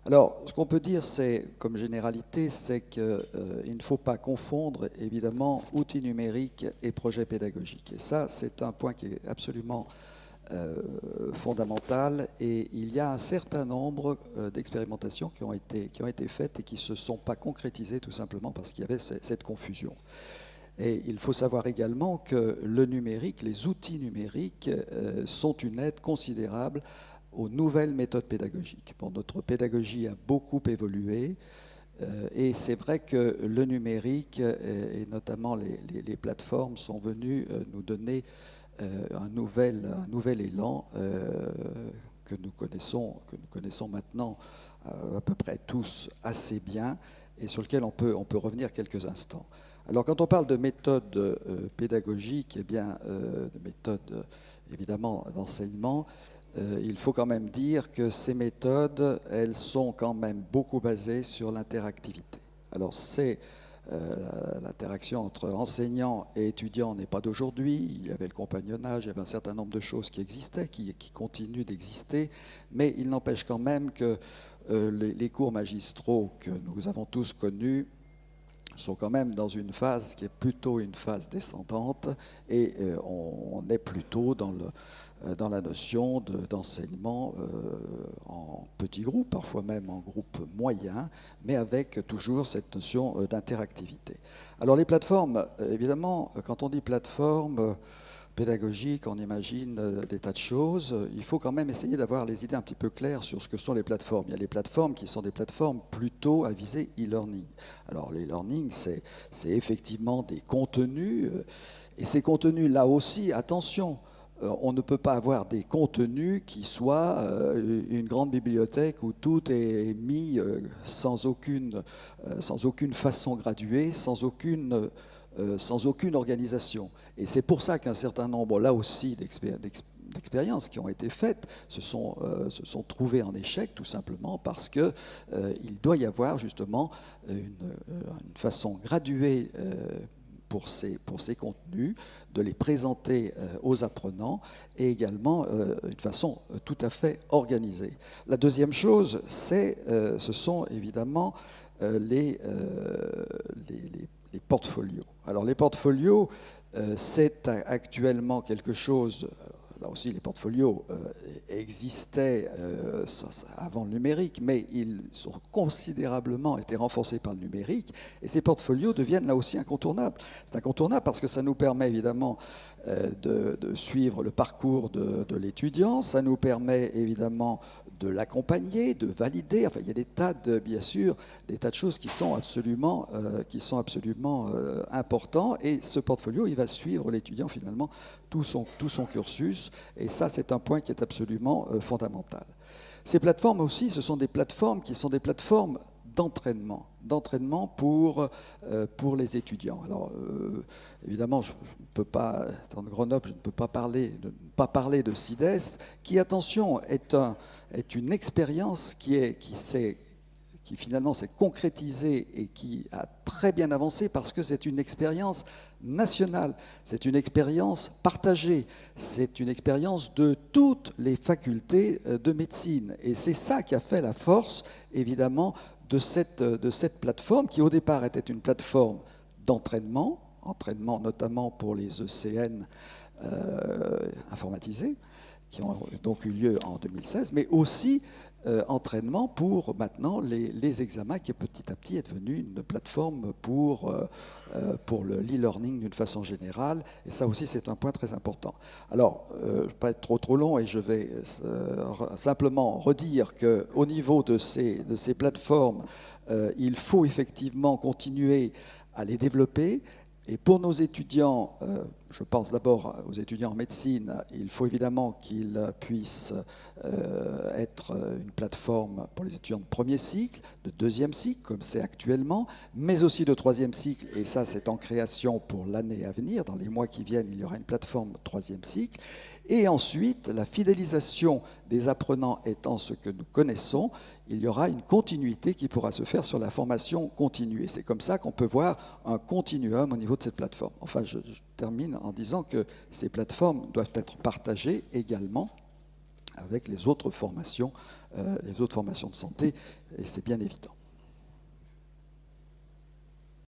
Alors, ce qu'on peut dire, c'est, comme généralité, c'est qu'il ne faut pas confondre, évidemment, outils numériques et projets pédagogiques. Et ça, c'est un point qui est absolument fondamental. Et il y a un certain nombre d'expérimentations qui ont été faites et qui ne se sont pas concrétisées, tout simplement parce qu'il y avait cette confusion. Et il faut savoir également que le numérique, les outils numériques sont une aide considérable aux nouvelles méthodes pédagogiques. Bon, notre pédagogie a beaucoup évolué et c'est vrai que le numérique et notamment les plateformes sont venues nous donner un nouvel élan que nous connaissons maintenant à peu près tous assez bien et sur lequel on peut revenir quelques instants. Alors, quand on parle de méthodes pédagogiques, eh bien, de méthodes évidemment d'enseignement, il faut quand même dire que ces méthodes, elles sont quand même beaucoup basées sur l'interactivité. Alors, l'interaction entre enseignants et étudiants n'est pas d'aujourd'hui. Il y avait le compagnonnage, il y avait un certain nombre de choses qui existaient, qui continuent d'exister, mais il n'empêche quand même que les cours magistraux que nous avons tous connus sont quand même dans une phase qui est plutôt une phase descendante et on est plutôt dans la notion d'enseignement en petits groupes, parfois même en groupes moyens, mais avec toujours cette notion d'interactivité. Alors les plateformes, évidemment, quand on dit plateforme pédagogique, on imagine des tas de choses. Il faut quand même essayer d'avoir les idées un petit peu claires sur ce que sont les plateformes. Il y a les plateformes qui sont des plateformes plutôt à visée e-learning. Alors l'e-learning, c'est effectivement des contenus, et ces contenus, là aussi, attention, on ne peut pas avoir des contenus qui soient une grande bibliothèque où tout est mis sans aucune façon graduée, sans aucune organisation. Et c'est pour ça qu'un certain nombre, là aussi, d'expériences qui ont été faites se sont trouvées en échec, tout simplement parce qu'il doit y avoir justement une façon graduée pour ces contenus, de les présenter aux apprenants et également une façon tout à fait organisée. La deuxième chose, ce sont évidemment les portfolios. Alors les portfolios, c'est actuellement quelque chose, là aussi les portfolios existaient avant le numérique, mais ils ont considérablement été renforcés par le numérique, et ces portfolios deviennent là aussi incontournables. C'est incontournable parce que ça nous permet évidemment de suivre le parcours de l'étudiant, ça nous permet évidemment de l'accompagner, de valider. Enfin, il y a bien sûr, des tas de choses qui sont absolument importants. Et ce portfolio, il va suivre l'étudiant finalement tout son cursus. Et ça, c'est un point qui est absolument fondamental. Ces plateformes aussi, ce sont des plateformes qui sont des plateformes d'entraînement pour les étudiants. Alors, évidemment, je ne peux pas, dans Grenoble, je ne peux pas parler de CIDES, qui, attention, est une expérience qui finalement s'est concrétisée et qui a très bien avancé parce que c'est une expérience nationale, c'est une expérience partagée, c'est une expérience de toutes les facultés de médecine. Et c'est ça qui a fait la force, évidemment, de cette plateforme qui, au départ, était une plateforme d'entraînement notamment pour les ECN informatisés, qui ont donc eu lieu en 2016, mais aussi entraînement pour maintenant les examens, qui petit à petit est devenu une plateforme pour l'e-learning d'une façon générale. Et ça aussi, c'est un point très important. Alors, je ne vais pas être trop long et je vais simplement redire qu'au niveau de ces plateformes, il faut effectivement continuer à les développer. Et pour nos étudiants, je pense d'abord aux étudiants en médecine, il faut évidemment qu'ils puissent être une plateforme pour les étudiants de premier cycle, de deuxième cycle, comme c'est actuellement, mais aussi de troisième cycle, et ça c'est en création pour l'année à venir. Dans les mois qui viennent, il y aura une plateforme troisième cycle. Et ensuite, la fidélisation des apprenants étant ce que nous connaissons, il y aura une continuité qui pourra se faire sur la formation continue. Et c'est comme ça qu'on peut voir un continuum au niveau de cette plateforme. Enfin, je termine en disant que ces plateformes doivent être partagées également avec les autres formations les autres formations de santé, et c'est bien évident.